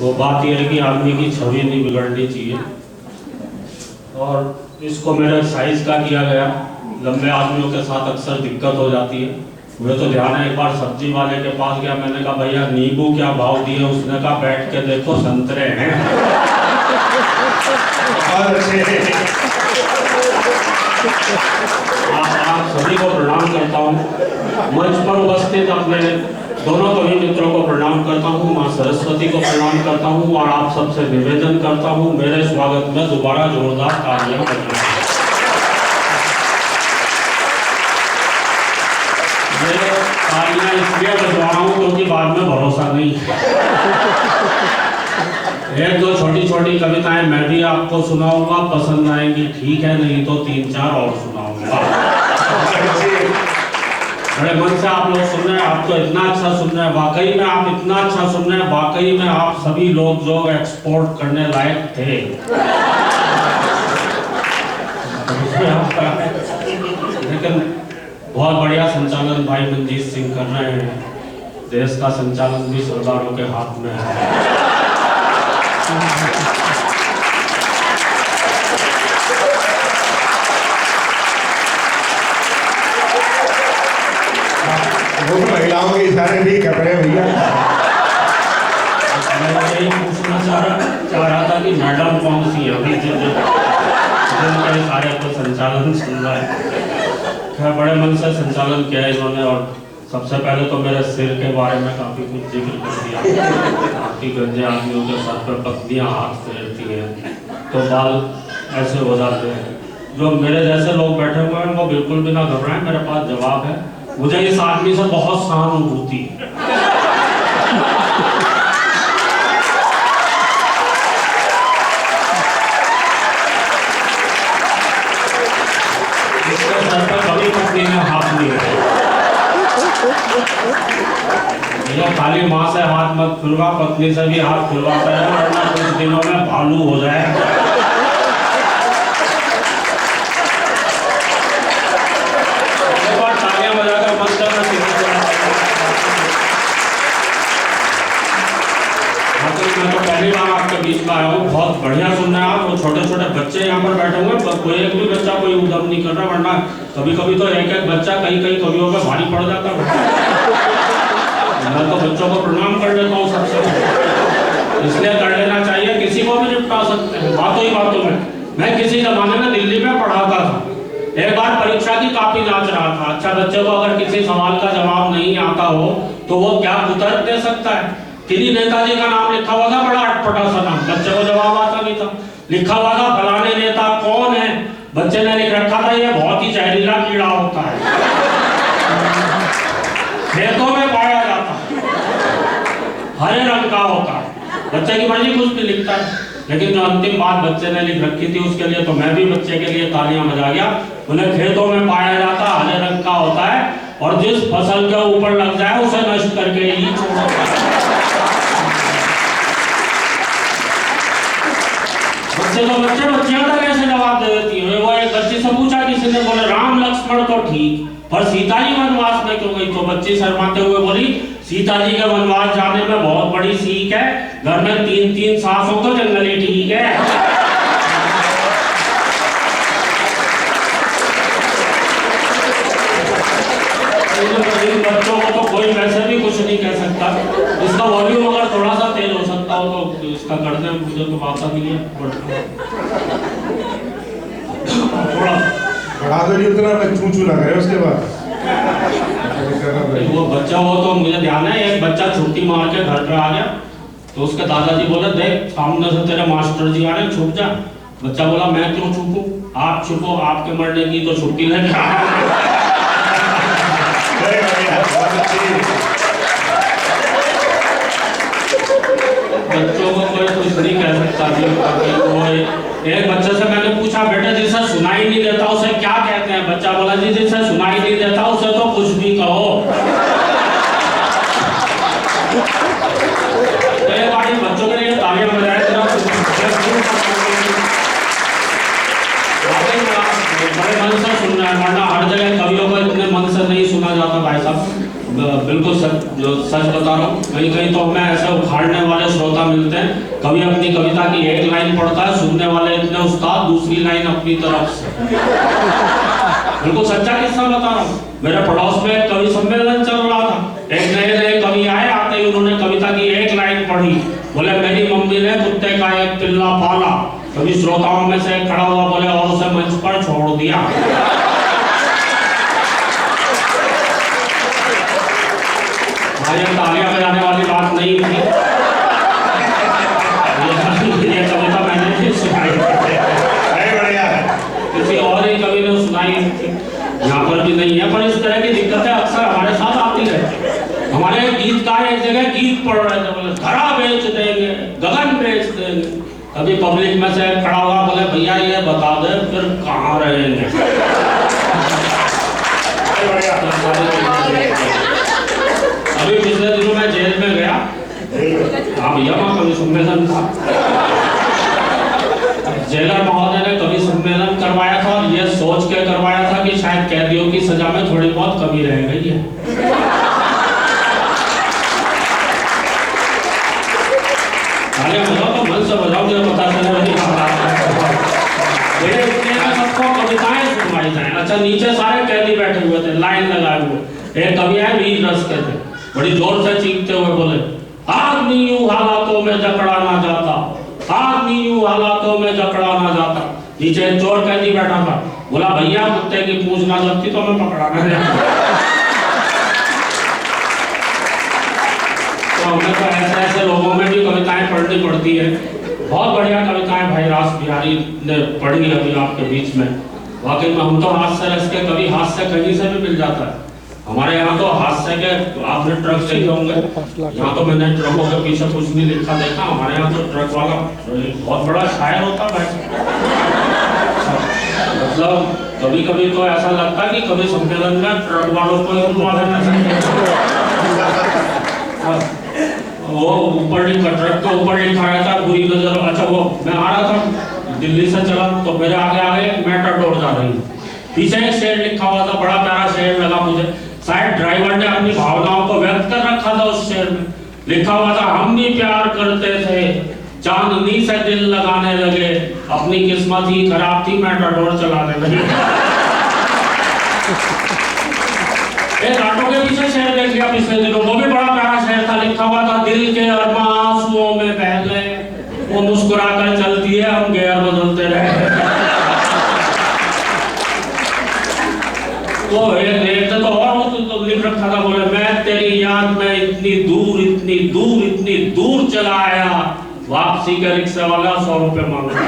वो बात यह है कि आदमी की छवि नहीं बिगड़नी चाहिए। और इसको मेरे साइज का किया गया। लंबे आदमियों के साथ अक्सर दिक्कत हो जाती है। मुझे तो ध्यान है, एक बार सब्जी वाले के पास गया, मैंने कहा भैया नींबू क्या भाव दिए? उसने कहा बैठ के देखो संतरे हैं। आप सभी को प्रणाम करता हूँ। मंच पर उपस्थित अपने दोनों कवि मित्रों को प्रणाम करता हूँ, माँ सरस्वती को प्रणाम करता हूँ और आप सबसे निवेदन करता हूँ मेरे स्वागत में दोबारा जोरदार तालियां बजाएं। मैं तालियां इसलिए बजवा रहा हूँ क्योंकि बाद में भरोसा नहीं है। एक दो छोटी छोटी कविताएं मैं भी आपको सुनाऊंगा, पसंद आएंगी ठीक है, नहीं तो 3-4 और सुनाऊंगा। बड़े मन से आप लोग सुन रहे हैं, आप तो इतना अच्छा सुन रहे हैं, वाकई में आप इतना अच्छा सुन रहे हैं, वाकई में आप सभी लोग जो एक्सपोर्ट करने लायक थे। लेकिन बहुत बढ़िया संचालन भाई मनजीत सिंह कर रहे हैं। देश का संचालन भी सरदारों के हाथ में है। वो तो महिलाओं के इशारे भी कर रहे हैं भैया। मैं यही पूछना चाह रहा था कि मैडम कौन सी है अभी जिनके इशारे को संचालन सुन रहा है। खैर बड़े मन से संचालन किया है इन्होंने। और सबसे पहले तो मेरे सिर के बारे में काफी कुछ जिक्र कर दिया। काफी गंजे आदमियों के सर पर पत्नियां हाथ फेरती हैं तो बाल ऐसे हो जाते हैं। जो मेरे जैसे लोग बैठे हुए हैं वो बिल्कुल भी ना घबराएं, मेरे पास जवाब है। मुझे इस आदमी से बहुत सहानुभूति है। इसके सर पर कभी पत्नी ने हाथ नहीं रखा। ये खाली माँ से हाथ मत खुलवा, पत्नी से भी हाथ खुलवाता है वरना कुछ दिनों में भालू हो जाए। मैं तो पहली बार आपके बीच में आया हूँ, बहुत बढ़िया सुन रहे हैं आप। वो छोटे छोटे बच्चे यहाँ पर बैठे हुए, कोई एक भी बच्चा कोई उद्यम नहीं कर रहा, वरना कभी कभी तो एक एक बच्चा कई कई कवियों पर भारी पड़ जाता है। मैं तो बच्चों को प्रणाम कर देता हूँ सबसे, इसलिए कर लेना चाहिए, किसी को भी निपटा सकते हैं बातों ही बातों में। मैं किसी जमाने में दिल्ली में पढ़ाता था। एक बार परीक्षा की कॉपी जांच रहा था। अच्छा, बच्चे को अगर किसी सवाल का जवाब नहीं आता हो तो वो क्या उत्तर दे सकता है? किन्हीं नेताजी का नाम लिखा हुआ था, बड़ा अटपटा सा नाम, बच्चे को जवाब आता नहीं था। लिखा हुआ था फलाने नेता कौन है, बच्चे ने लिख रखा था ये बहुत ही जहरीला कीड़ा होता है, खेतों में पाया जाता है, हरे रंग का होता है। बच्चे की मर्जी कुछ भी लिखता है, लेकिन जो अंतिम बात बच्चे ने लिख रखी थी उसके लिए तो मैं भी बच्चे के लिए तालियां बजा गया। उन्हें खेतों में पाया जाता, हरे रंग का होता है और जिस फसल के ऊपर लग जाए उसे नष्ट करके ही छोड़ता है। बच्चे तो बच्चियां तक कैसे जवाब दे देती है। वो एक बच्ची से पूछा किसी ने, बोले राम लक्ष्मण तो ठीक, पर सीता जी वनवास में क्यों गई? तो बच्ची शर्माते हुए बोली सीता जी के वनवास जाने में बहुत बड़ी सीख है, घर में 3-3 सास हो तो जंगली ठीक है। इन बच्चों को तो कोई वैसे भी कुछ नहीं कह सकता। इसका वॉल्यूम अगर थोड़ा सा तेज हो सकता हो तो इसका कर दें, मुझे तो बात नहीं है। थोड़ा बढ़ा दो नहीं, उतना चू चू ना करे उसके बाद। वो बच्चा हो तो मुझे ध्यान है, एक बच्चा छुट्टी मार के घर पे आ गया तो उसके दादाजी बोले देख सामने से तेरे मास्टर जी आ रहे, छुप जा। बच्चा बोला मैं क्यों छुपूं, आप छुपो, आपके मरने की तो छुट्टी लेके बच्चों को कोई कुछ नहीं कह सकता। एक बच्चे से मैंने पूछा बेटे जिसे सुनाई नहीं देता उसे क्या कहते हैं? बच्चा बोला जी जिसे सुनाई नहीं देता उसे तो कुछ भी कहो। बच्चों के लिए तालियां बजाए। बड़े मन से सुनना है, वरना हर जगह कवियों को इतने मन से नहीं सुना जाता भाई साहब। बिल्कुल जो सच बता रहा हूँ, कहीं कहीं तो हमें ऐसे उखाड़ने वाले श्रोता मिलते हैं, कभी अपनी कविता की एक लाइन पढ़ता है, सुनने वाले इतने उस्ताद दूसरी लाइन अपनी तरफ से। बिल्कुल सच्चा किस्सा बता रहा हूँ। मेरे पड़ोस में एक कवि सम्मेलन चल रहा था, एक नए नए कवि आए, आते ही उन्होंने कविता की एक लाइन पढ़ी, बोले मेरी मम्मी ने कुत्ते का एक पिल्ला पाला। कभी श्रोताओं में से खड़ा हुआ बोले और उसे मंच पर छोड़ दिया। ये तालियां बजाने वाली बात नहीं थी, ये कविता मैंने भी सुनाई किसी और ही कवि ने सुनाई थी, यहाँ पर भी नहीं है। पर इस तरह की दिक्कतें अक्सर हमारे साथ आती रहती है। हमारे गीतकार एक जगह गीत पढ़ रहे थे, बोले धरा बेच देंगे, गगन बेच देंगे। अभी पब्लिक में से खड़ा हुआ बोले भैया ये बता दे फिर कहाँ रहेंगे। अभी पिछले दिनों मैं जेल में गया, हाँ भैया वहाँ कवि सम्मेलन था। जेलर महोदय ने कवि सम्मेलन करवाया था और ये सोच के करवाया था कि शायद कैदियों की सजा में थोड़ी बहुत कमी रह गई है। बजाओ तो मन से बजाओ, मुझे पता चले वही सबको कविताएं सुनवाई जाए। अच्छा नीचे सारे कैदी बैठे हुए थे लाइन लगाए हुए, एक कवि आए वीर रस के थे, बड़ी जोर से चीखते हुए बोले आदमी यूं हालातों में जकड़ा ना जाता, आदमी यूं हालातों में जकड़ा ना जाता। नीचे एक चोर कैदी बैठा था, बोला भैया कुत्ते की पूंछ ना लगती तो मैं पकड़ा ना जाता। तो हमें तो ऐसे ऐसे लोगों में भी कविताएं पढ़नी पड़ती है। बहुत बढ़िया कविताएं भाई रास बिहारी ने पढ़ी अभी आपके बीच में। वाकई में हम तो हास्य रस के कवि, हास्य कहीं से भी मिल जाता है। हमारे यहाँ तो हास्य के आपने ट्रक देखे होंगे, यहाँ तो मैंने ट्रकों के पीछे कुछ नहीं लिखा देखा। हमारे यहाँ तो ट्रक वाला बहुत बड़ा शायर होता है। मतलब कभी कभी तो ऐसा लगता है कि कभी सम्मेलन में ट्रक वालों को ही बुलवा देना चाहिए। वो ऊपर ट्रक के ऊपर लिखा रहता है बुरी नजर। अच्छा वो मैं आ रहा था दिल्ली से चला तो मेरे आगे आगे मेटाडोर जा रही, पीछे एक शेर लिखा हुआ था, बड़ा प्यारा शेर लगा मुझे। शायद ड्राइवर ने अपनी भावनाओं को व्यक्त कर रखा था उस शेर में। लिखा हुआ था हम भी प्यार करते थे, चांदनी से दिल लगाने लगे, अपनी किस्मत ही खराब थी मेटाडोर चलाने लगे। एक ऑटो के पीछे शेर देख लिया पिछले दिनों, वो भी बड़ा प्यारा शेर था। लिखा हुआ था दिल के अरमां आंसुओं में बह गए, वो मुस्कुरा कर चलती है हम गियर बदलते रहे। वो एक तो और तो लिख रखा था, बोले मैं तेरी याद में इतनी दूर इतनी दूर इतनी दूर चला आया, वापसी के रिक्शा वाला 100 रुपए मांग रहा।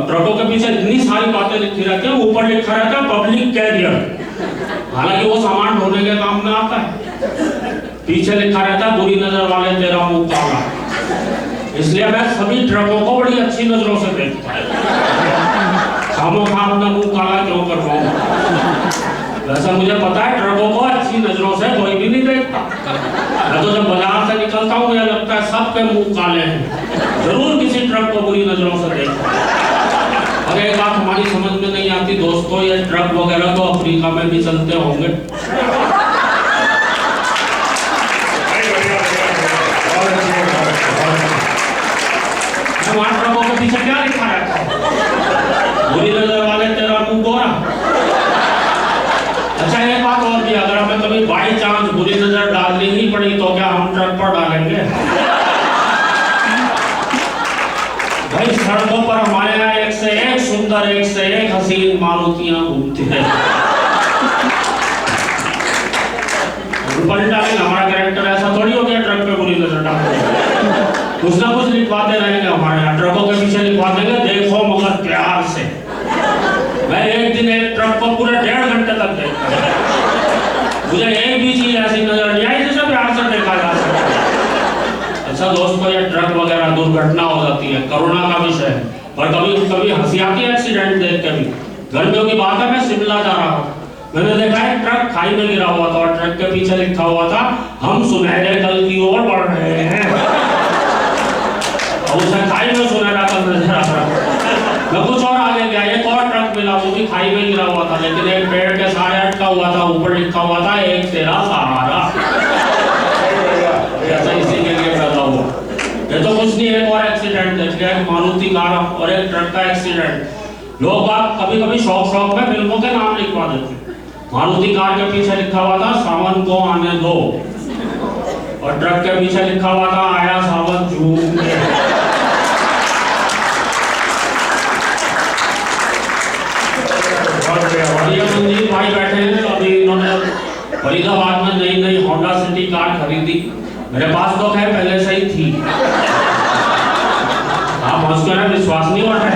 ट्रकों के पीछे इतनी सारी बातें लिखी रहती है, ऊपर लिखा रहता है पब्लिक कैरियर, हालांकि वो सामान ढोने के काम में आता है। पीछे लिखा रहता है बुरी नजर वाले तेरा मुंह काला। इसलिए मैं सभी ट्रकों को बड़ी अच्छी नजरों से देखता हूं। खामोखा अपना मुंह काला क्यों करवाऊं? वैसे मुझे पता है ट्रकों को अच्छी नजरों से कोई भी नहीं देखता। मैं तो जब बाजार से निकलता हूँ मुझे लगता है सबके मुंह काले हैं, जरूर किसी ट्रक को बुरी नजरों से देखता। और एक बात हमारी समझ में नहीं आती दोस्तों, ये ट्रक वगैरह तो अफ्रीका में भी चलते होंगे। वहाँ ट्रकों के पीछे क्या लिखा रहता है? बुरी नजर वाले तेरा मुंह गोरा। अच्छा एक बात और भी, अगर हमें कभी बाई चांस बुरी नजर डालनी ही पड़ी तो क्या हम ट्रक पर डालेंगे? भाई सड़कों पर हमारे यहाँ एक से एक सुंदर एक से एक हसीन मारुतियां घूमती है। पलटा लेंगे, हमारा कैरेक्टर ऐसा थोड़ी हो गया ट्रक पे बुरी नजर डाल कुछ ना कुछ लिखवाते रहेंगे। हमारे यहाँ ट्रकों के पीछे लिखवा देंगे देखो मगर प्यार से। मैं एक दिन एक ट्रक को पूरे 1.5 घंटे तक देखता, मुझे एक भी चीज ऐसी नजर नहीं आई जिसे प्यार से देखा जा सके। अच्छा दोस्तों ये ट्रक वगैरह दुर्घटना हो जाती है, करुणा का विषय है। और कभी कभी हंसी आती है एक्सीडेंट देख के भी। गर्मियों की बात है, मैं शिमला जा रहा हूँ, मैंने देखा है ट्रक खाई में गिरा हुआ था और ट्रक के पीछे लिखा हुआ था हम सुनहरे कल की ओर बढ़ रहे हैं। और उसे खाई में सुनहरा कल नजर आ रहा। मैं कुछ और आगे गया, एक और ट्रक ट्रक मिला, वो भी खाई में गिरा हुआ था, लेकिन एक पेड़ के सारे अटका हुआ था, ऊपर लिखा हुआ था एक तेरा सहारा। ऐसा इसी के लिए पैदा हुआ। ये तो कुछ नहीं, एक और एक्सीडेंट देख लिया, एक मारुति कार और एक ट्रक का एक्सीडेंट। लोग बात कभी कभी शौक में फिल्मों के नाम लिखवा देते। मारुति कार के पीछे लिखा हुआ था सावन को आने दो, और ट्रक के पीछे लिखा हुआ था आया सावन झूम के। और ये मंजीत भाई बैठे हैं, अभी इन्होंने फरीदाबाद में नई होंडा सिटी कार खरीदी। मेरे पास तो है पहले से ही थी। आप मुझको ना विश्वास नहीं हो रहा।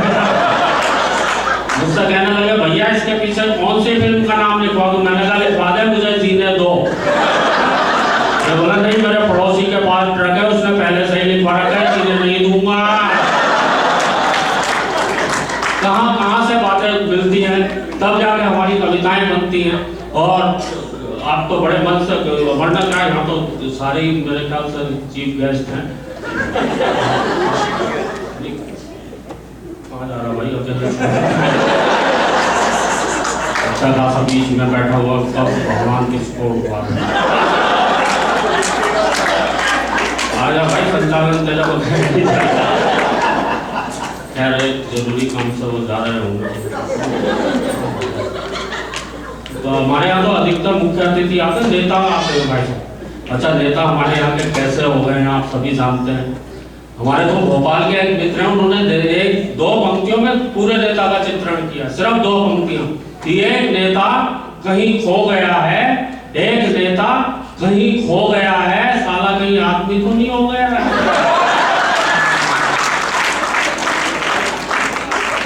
मुझसे कहने लगे भैया इसके पीछे कौन सी फिल्म का नाम लिखवा दूं? मैंने कहा लिखवा दे, मुझे जीने दो। मैं बोला नहीं, मेरे पड़ोसी के पास ट्रक है, उसने पहले से ही लिखवा रखा है, जीने नहीं दूंगा। कहाँ से बातें मिलती हैं, तब जाके हमारी कविताएं बनती हैं। और आप तो बड़े मन से वरना क्या, यहाँ तो सारे ही मेरे ख्याल से चीफ गेस्ट हैं। कहाँ जा रहा भाई? अच्छा खासा बीच में बैठा हुआ, कब भगवान किसको उठा आजा भाई, संचालन तेरा को खैर एक जरूरी काम से वो जा रहे होंगे। तो हमारे यहाँ तो अधिकतर मुख्य अतिथि आते हैं, नेता आते हैं भाई। अच्छा, नेता हमारे यहाँ के कैसे हो गए हैं आप सभी जानते हैं। हमारे तो भोपाल के एक मित्र हैं, उन्होंने एक दो पंक्तियों में पूरे नेता का चित्रण किया, सिर्फ दो पंक्तियां। एक नेता कहीं खो गया है, एक नेता कहीं खो गया है, साला कहीं आदमी तो नहीं हो गया है।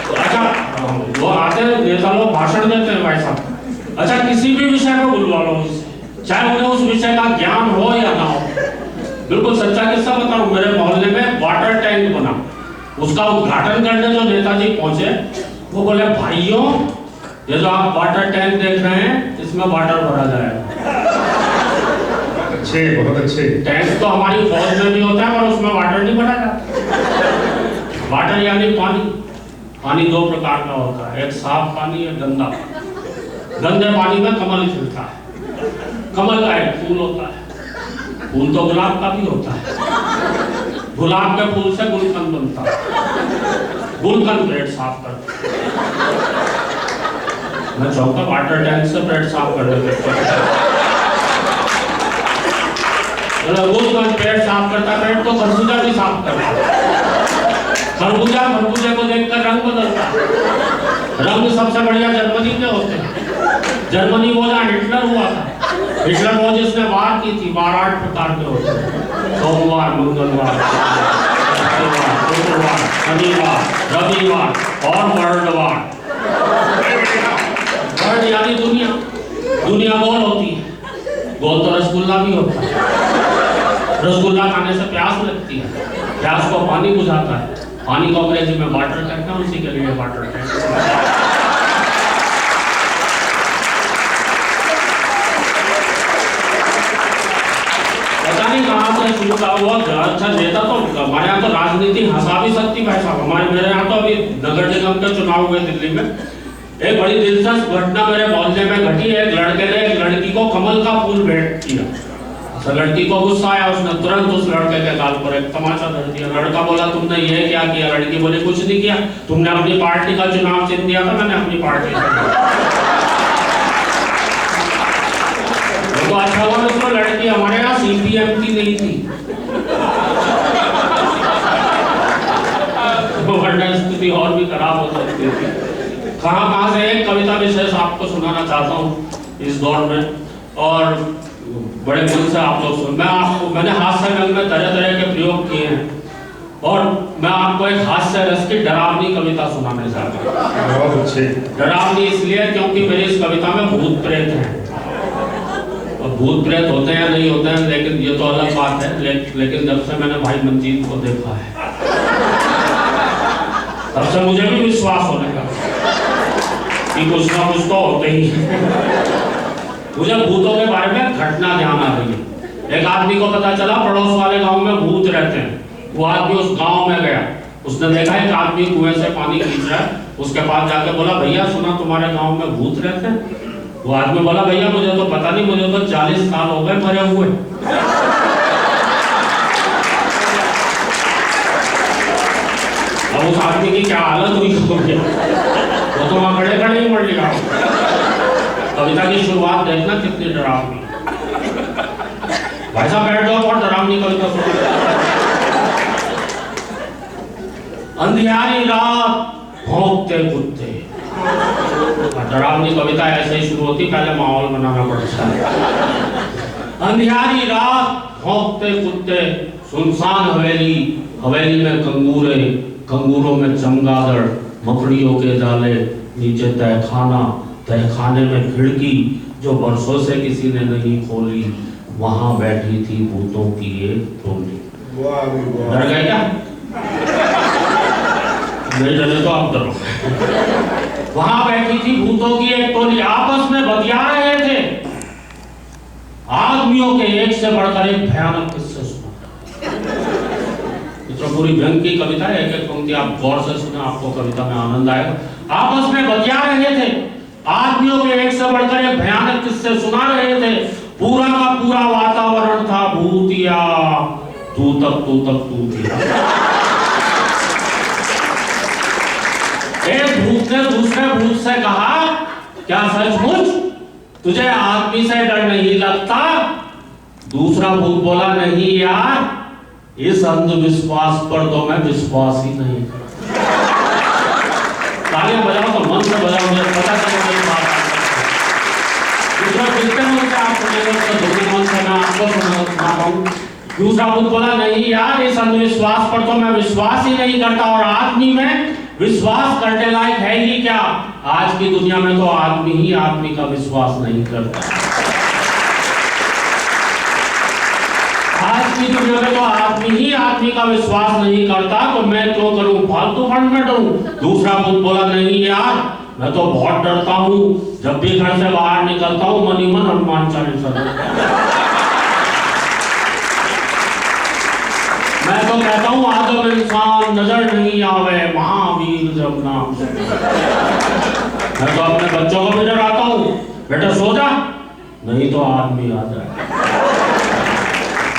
तो अच्छा, वो आते हैं नेता लोग भाषण देते हैं भाई साहब। अच्छा, किसी भी विषय में बुलवा लो, चाहे उन्हें उस विषय का ज्ञान हो या ना हो। बिल्कुल सच्चा किस्सा बताऊं, मेरे मोहल्ले में वाटर टैंक बना, उसका उद्घाटन करने जो नेताजी पहुंचे, वो बोले भाइयों ये जो आप वाटर टैंक देख रहे हैं, इसमें वाटर भरा जाएगा। अच्छे, बहुत अच्छे। टैंक तो हमारी फौज में भी होता है, पर उसमें वाटर नहीं भरा जाता। वाटर यानी पानी। पानी दो प्रकार का होता है, एक साफ पानी, एक गंदा पानी। गंदे पानी में कमल खिलता है, कमल का एक फूल होता है, फूल तो गुलाब का भी होता है, गुलाब के फूल से गुलकंद बनता है, गुलकंद पेट साफ करता है। मैं चाहूँगा वाटर टैंक से पेट साफ कर देते। गुलकंद पेट साफ करता, पेट तो खरबूजा भी साफ करता है। खरबूजे को देखकर रंग बदलता है। रंग सबसे बढ़िया जर्मनी के होते हैं। जर्मनी वो जहाँ हिटलर हुआ था, हिटलर वो जिसने वार की थी, वार 8 प्रकार के होते हैं। सोमवार, मंगलवार, शुक्रवार, शनिवार, रविवार और वर्ल्डवार। वर्ल्ड यानी दुनिया। दुनिया गोल होती है, गोल तो रसगुल्ला भी होता है। रसगुल्ला खाने से प्यास लगती है, प्यास को पानी बुझाता है, पानी को अंग्रेजी में वाटर कहते हैं, उसी के लिए वाटर टैंक। पता नहीं कहाँ से शुरू हुआ। अच्छा, नेता तो हमारे यहाँ तो राजनीति हंसा भी सकती भाई साहब। मेरे यहाँ तो अभी नगर निगम के चुनाव हुए दिल्ली में, एक बड़ी दिलचस्प घटना मेरे मोहल्ले में घटी। एक लड़के ने एक लड़की को कमल का फूल भेंट किया। तो लड़की को गुस्सा आया, उसने तुरंत उस लड़के के गाल पर एक तमाचा धर दिया। लड़का बोला तुमने ये क्या किया? लड़की बोली कुछ नहीं किया, तुमने अपनी पार्टी का चुनाव चिन्ह दिया था, मैंने अपनी पार्टी तो अच्छा हुआ उसको लड़की हमारे यहाँ सीपीएम की नहीं थी, वरना स्थिति और भी खराब हो सकती थी। कहाँ से एक कविता विशेष आपको सुनाना चाहता हूँ इस दौर में, और बड़े मन से आप लोग सुन। मैंने हास्य रंग में तरह तरह के प्रयोग किए हैं, और मैं आपको एक हास्य रस की डरावनी कविता सुनाने चाहता हूँ। बहुत अच्छे। डरावनी इसलिए क्योंकि मेरी इस कविता में भूत प्रेत हैं। और भूत प्रेत होते हैं नहीं होते हैं, लेकिन ये तो अलग बात है। लेकिन जब से मैंने भाई मंजीत को देखा है, तब से मुझे भी विश्वास होने लगा कि कुछ ना कुछ तो होते ही। मुझे भूतों के बारे में घटना ध्यान आ रही है। एक आदमी को पता चला पड़ोस वाले गांव में भूत रहते हैं। वो आदमी उस गांव में गया, उसने देखा एक आदमी कुएं से पानी खींच रहा है, उसके पास जाके बोला, भैया सुना तुम्हारे गांव में भूत रहते हैं? वो आदमी बोला, भैया मुझे तो पता नहीं, मुझे तो 40 साल हो गए मरे हुए। अब उस आदमी की क्या हालत हुई वो तो वहां खड़े खड़े ही मर लिया। कविता की शुरुआत देखना कितनी डरावनी। भाई साहब बैठ जाओ, बहुत डरावनी कविता सुनो। अंधियारी रात भौंकते कुत्ते। डरावनी कविता ऐसे ही शुरू होती, पहले माहौल बनाना पड़ता है। अंधियारी रात भौंकते कुत्ते, सुनसान हवेली, हवेली में कंगूरे, कंगूरों में चमगादड़, मकड़ियों के जाले, नीचे तहखाना, तहखाने में खिड़की जो बरसों से किसी ने नहीं खोली, वहां बैठी थी भूतों की एक टोली। डर गए क्या? नहीं डरे तो आप डरो। वहां बैठी थी भूतों की एक टोली, आपस में बतिया रहे थे। आदमियों के एक से बढ़कर एक भयानक किस्से सुना। तो पूरी व्यंग की कविता है, एक एक पंक्ति आप गौर से सुने, आपको कविता में आनंद आएगा। आपस में बतिया रहे थे, आदमियों के एक से बढ़कर एक भयानक किस्से सुना रहे थे। पूरा का पूरा वातावरण था भूतिया, तू तक भूतिया। एक भूत ने दूसरे भूत से कहा, क्या सचमुच तुझे आदमी से डर नहीं लगता? दूसरा भूत बोला, नहीं यार, इस अंधविश्वास पर तो मैं विश्वास ही नहीं करता। तालियां बजाओ तो मन से बजाओ, मुझे पता चले मेरी बात। दूसरा जितने मन से आप सुनेंगे तो दूसरे मन से मैं आपको सुना पाऊं। दूसरा भूत बोला, नहीं यार, इस अंधविश्वास पर तो मैं विश्वास ही नहीं करता, और आदमी में विश्वास करने लायक है ही क्या? आज की दुनिया में तो आदमी ही आदमी का विश्वास नहीं करता। आज की दुनिया में तो आदमी ही आदमी का विश्वास नहीं करता, तो मैं क्यों करूं, फालतू फंड में डरूं? दूसरा भूत बोला, नहीं यार, मैं तो बहुत डरता हूं, जब भी घर से बाहर निकलता हूं मन ही मन हनुमान चालीसा। मैं तो कहता हूं, आदम इंसान नजर नहीं आवे, महावीर जब नाम से। मैं तो अपने बच्चों को भी डराता हूं, बेटा सो जा, नहीं तो आदमी आ जाए।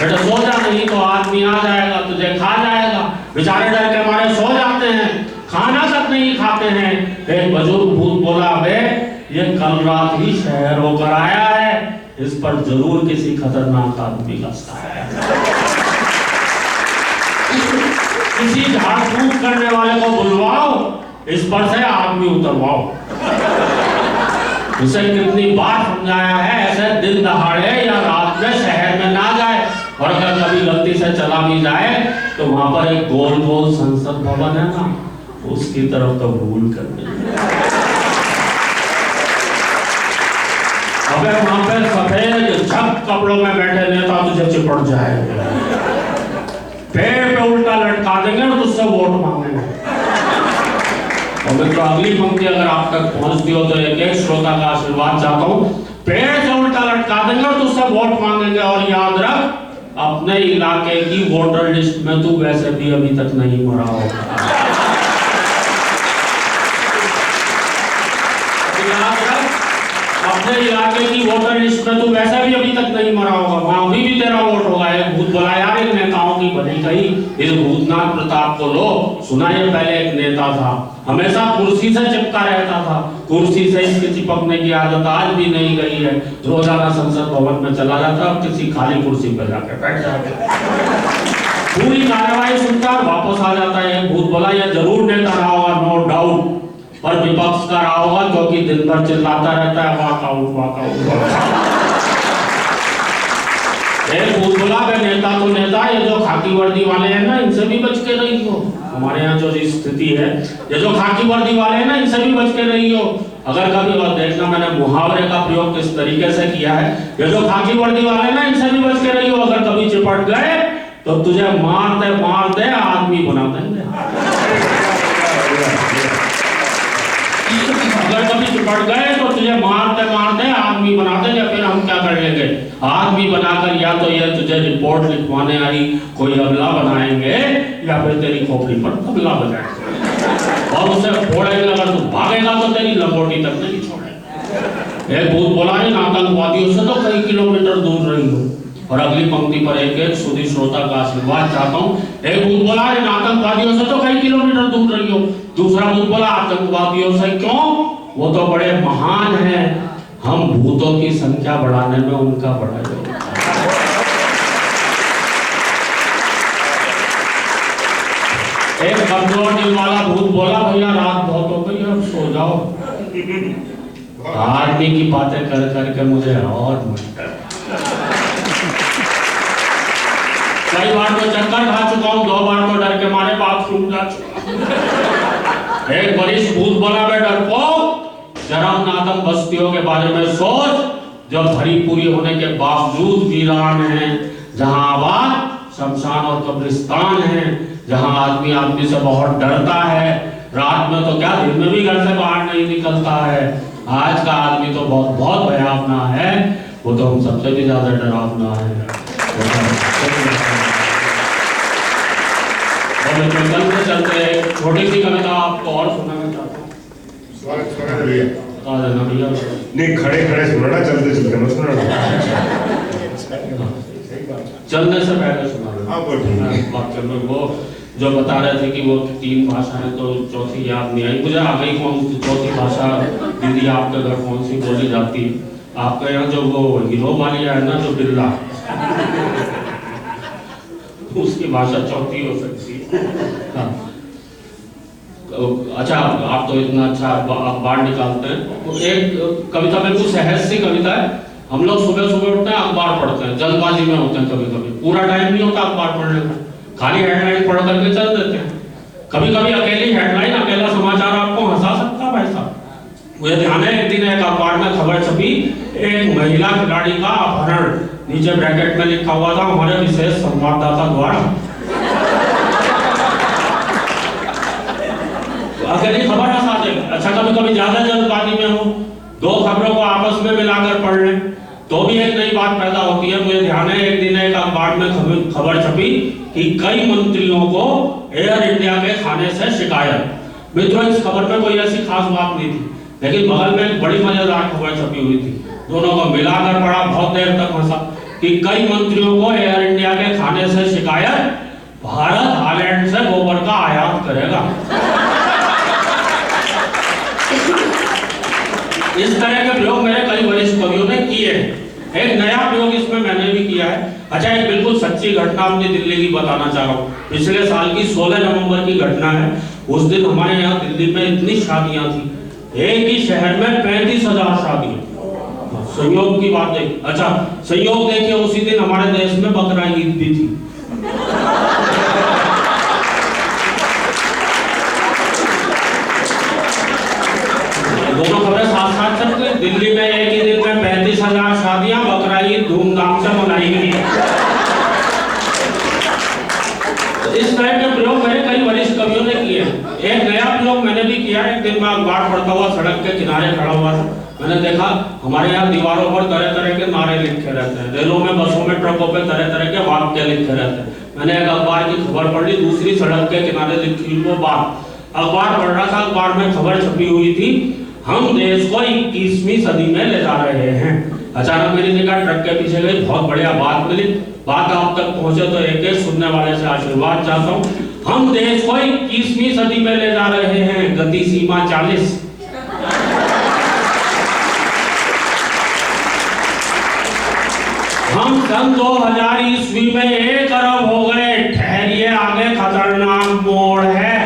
बेटा सो जा, नहीं तो आदमी आ जाएगा, तुझे खा जाएगा। बेचारे डर के मारे सो जाते हैं, खाना तक नहीं खाते हैं। एक बुजुर्ग भूत बोला, बे ये कल रात ही शहर होकर आया है, इस पर जरूर किसी खतरनाक आदमी का साया है। किसी झाड़ फूक करने वाले को बुलवाओ, इस पर से आदमी उतरवाओ। उसे कितनी बार समझाया है, ऐसे दिन दहाड़े या रात में शहर में ना जाए, और अगर कभी गलती से चला भी जाए तो वहां पर एक गोल गोल संसद भवन है ना, उसकी तरफ तो भूल कर दे। अबे वहां पे सफेद झक कपड़ों में बैठे नेता तुझे चिपट जाएंगे, पेड़ पे उल्टा लटका देंगे और तुझसे वोट मांगेंगे। और मित्रों, अगली पंक्ति अगर आप तक पहुंचती हो तो एक एक श्रोता का आशीर्वाद चाहता हूं, पेड़ से उल्टा लटका देंगे और तुझसे वोट मांगेंगे। और याद रख, अपने इलाके की वोटर लिस्ट में तू वैसे भी अभी तक नहीं मरा होगा। याद रख, अपने इलाके की वोटर लिस्ट में तू वैसे भी अभी तक नहीं मरा होगा, वहां भी तेरा वोट होगा। एक भूत बोला, यार इन नेताओं की भली कही, इस भूतनाथ प्रताप को लो। सुना ये पहले एक नेता था, हमेशा कुर्सी से चिपका रहता था, कुर्सी से इसकी चिपकने की आदत आज भी नहीं गई है। रोजाना संसद भवन में चला जाता और किसी खाली कुर्सी पर जाकर बैठ जाता, पूरी कार्यवाही सुनता और वापस आ जाता है। भूत बोला, यह जरूर नेता रहा होगा, नो डाउट, पर विपक्ष का रहा होगा, क्योंकि दिन भर चिल्लाता रहता है, वॉकआउट वॉकआउट। एक भूत बोला, नेता तो नेता, ये जो खाकी वर्दी वाले हैं ना, इनसे भी बच के रही हो। हमारे यहाँ जो स्थिति है, ये जो खाकी वर्दी वाले हैं ना, इनसे भी बच के रही हो। अगर कभी, और देखना मैंने मुहावरे का प्रयोग किस तरीके से किया है, ये जो खाकी वर्दी वाले हैं ना, इनसे भी बच के रही हो। अगर कभी चिपट गए तो तुझे मारते आदमी बना देंगे। अगर कभी चिपट गए तो तुझे मारते आदमी बना देंगे। फिर हम क्या कर लेंगे, आदमी बनाकर या तो ये तुझे रिपोर्ट लिखवाने आई कोई अगला बनाएंगे, या फिर तेरी खोपड़ी पर तबला बजाएंगे। और उसे फोड़ेंगे, अगर तू भागेगा तो तेरी लंगोटी तक नहीं छोड़ेगा। एक भूत बोला है, आतंकवादियों से तो कई किलोमीटर दूर रही हो। और अगली पंक्ति पर एक सुधी श्रोता का आशीर्वाद चाहता हूँ। एक भूत बोला है, आतंकवादियों से तो कई किलोमीटर दूर रही हो। दूसरा भूत बोला, आतंकवादियों से क्यों, वो तो बड़े महान हैं, हम भूतों की संख्या बढ़ाने में उनका बड़ा योगदान। एक कमजोर दिल वाला भूत बोला, भैया रात बहुत हो गई, अब सो जाओ। आर्मी की बातें कर करके मुझे और मुश्किल, कई बार तो चक्कर खा चुका हूँ, 2 बार तो डर के मारे बाथरूम जा चुका। एक वरिष्ठ भूत बोला, मैं डरपोक, जरा उन आतंक बस्तियों के बारे में सोच जो भरी पूरी होने के बावजूद वीरान हैं, जहां आबाद शमशान और कब्रिस्तान है, जहां आदमी आदमी से बहुत डरता है, रात में तो क्या दिन में भी घर से बाहर नहीं निकलता है। आज का आदमी तो बहुत बहुत भयावना है, वो तो हम सबसे भी ज्यादा डरावना है। चलते चलते छोटी सी कविता आपको और सुनाना चाहता हूँ। स्वागत भैया, बता देना भैया। नहीं खड़े खड़े सुनाना, चलते चलते मत सुनाना। चलने से पहले सुना। वाक्य में वो जो बता रहे थे कि वो 3 भाषाएं, तो चौथी याद नहीं आई मुझे। आ गई कौन सी चौथी भाषा दीदी आपके घर कौन सी बोली जाती है? आपके यहाँ जो वो हीरो वाली है ना, जो बिल्ला, उसकी भाषा चौथी हो सकती है। अच्छा, आप तो इतना अच्छा अखबार निकालते हैं। एक कविता बिल्कुल सहज सी कविता है। हम लोग सुबह सुबह उठते हैं, अखबार पढ़ते हैं, जल्दबाजी में होते हैं, कभी कभी पूरा टाइम नहीं होता अखबार पढ़ने का, खाली हेडलाइन पढ़ करके चल देते हैं। कभी कभी अकेली हेडलाइन, अकेला समाचार आपको हंसा सकता है भाई साहब। मुझे ध्यान है, एक दिन एक अखबार में खबर छपी, एक महिला खिलाड़ी का अपहरण, नीचे ब्रैकेट में लिखा हुआ था, हमारे विशेष संवाददाता द्वारा। अकेली खबर हंसा दे। अच्छा, कभी कभी ज्यादा जल्दबाजी में हो, 2 खबरों को आपस में मिलाकर पढ़ लें तो भी एक नई बात पैदा होती है। मुझे ध्यान है, एक दिन एक अखबार में खबर छपी कि कई मंत्रियों को एयर इंडिया के खाने से शिकायत। मित्रों, इस खबर में कोई ऐसी खास बात नहीं थी, लेकिन बगल में एक बड़ी मजेदार खबर छपी हुई थी। दोनों को मिलाकर पढ़ा, बहुत देर तक हंसा कि कई मंत्रियों को एयर इंडिया के खाने से शिकायत, भारत हालैंड से गोबर का आयात करेगा। इस तरह के प्रयोग मेरे कई वरिष्ठ कवियों ने किए हैं। एक नया प्रयोग इसमें मैंने भी किया है। अच्छा, एक बिल्कुल सच्ची घटना अपनी दिल्ली की बताना चाह रहा हूँ। पिछले साल की 16 नवंबर की घटना है। उस दिन हमारे यहाँ दिल्ली में इतनी शादियां थी, एक ही शहर में 35,000 शादियां। संयोग की बात है। अच्छा, संयोग देखिए, उसी दिन हमारे देश में बकरा ईद भी थी। दोनों खबरें साथ साथ चल गई। दिल्ली में एक ही दिन में 35,000 शादियां, बकरा ईद धूमधाम से मनाई गई। तो इस तरह के प्रयोग मेरे कई वरिष्ठ कवियों ने किए। एक नया प्रयोग मैंने भी किया। एक दिन मैं अखबार पढ़ता हुआ सड़क के किनारे खड़ा हुआ था। मैंने देखा हमारे यहाँ दीवारों पर तरह तरह के नारे लिखे रहते हैं, रेलों में, बसों में, ट्रकों पे तरह तरह के वाक्य लिखे रहते हैं। मैंने एक अखबार की खबर पढ़ ली, दूसरी सड़क के किनारे लिखी वो बात। अखबार पढ़ रहा था, अखबार में खबर छपी हुई थी, हम देश को 21वीं सदी में ले जा रहे हैं। अचानक मेरी निगाह ट्रक के पीछे गई, बहुत बढ़िया बात मिली। बात आप तक पहुंचे तो एक एक सुनने वाले से आशीर्वाद चाहता हूँ। हम देश को 21वीं सदी में ले जा रहे हैं, गति सीमा 40। हम सन 2000 ईस्वी में 1 अरब हो गए। ठहरिए, आगे खतरनाक मोड़ है।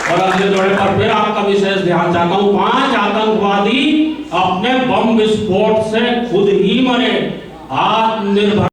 और अगले जोड़े पर फिर आपका विशेष ध्यान चाहता हूं। 5 आतंकवादी अपने बम विस्फोट से खुद ही मरे। आत्मनिर्भर